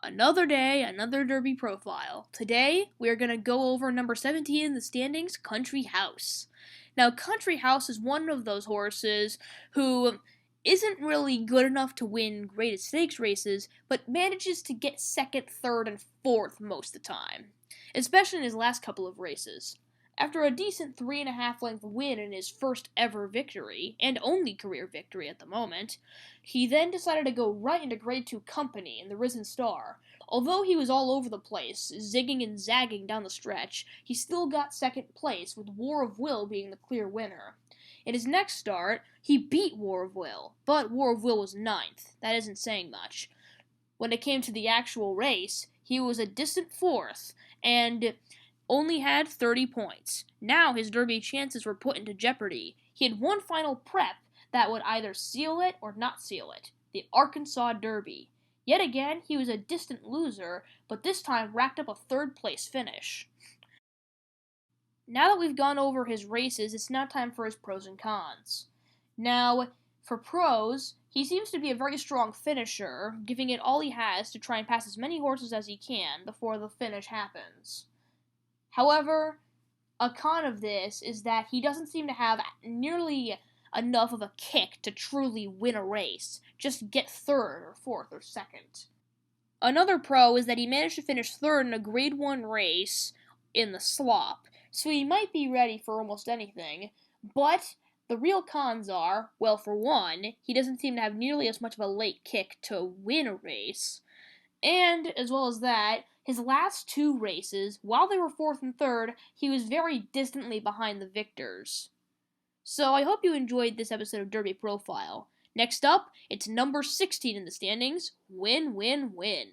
Another day, another Derby profile. Today, we are going to go over number 17 in the standings, Country House. Now, Country House is one of those horses who isn't really good enough to win graded stakes races, but manages to get second, third, and fourth most of the time, especially in his last couple of races. After a decent 3.5 length win in his first ever victory, and only career victory at the moment, he then decided to go right into Grade 2 company in the Risen Star. Although he was all over the place, zigging and zagging down the stretch, he still got second place, with War of Will being the clear winner. In his next start, he beat War of Will, but War of Will was ninth. That isn't saying much. When it came to the actual race, he was a distant fourth, and only had 30 points. Now his Derby chances were put into jeopardy. He had one final prep that would either seal it or not seal it, the Arkansas Derby. Yet again, he was a distant loser, but this time racked up a third place finish. Now that we've gone over his races, it's now time for his pros and cons. Now, for pros, he seems to be a very strong finisher, giving it all he has to try and pass as many horses as he can before the finish happens. However, a con of this is that he doesn't seem to have nearly enough of a kick to truly win a race, just get third or fourth or second. Another pro is that he managed to finish third in a Grade 1 race in the slop, so he might be ready for almost anything, but the real cons are, well, for one, he doesn't seem to have nearly as much of a late kick to win a race, and, as well as that, his last two races, while they were fourth and third, he was very distantly behind the victors. So I hope you enjoyed this episode of Derby Profile. Next up, it's number 16 in the standings, Win Win Win.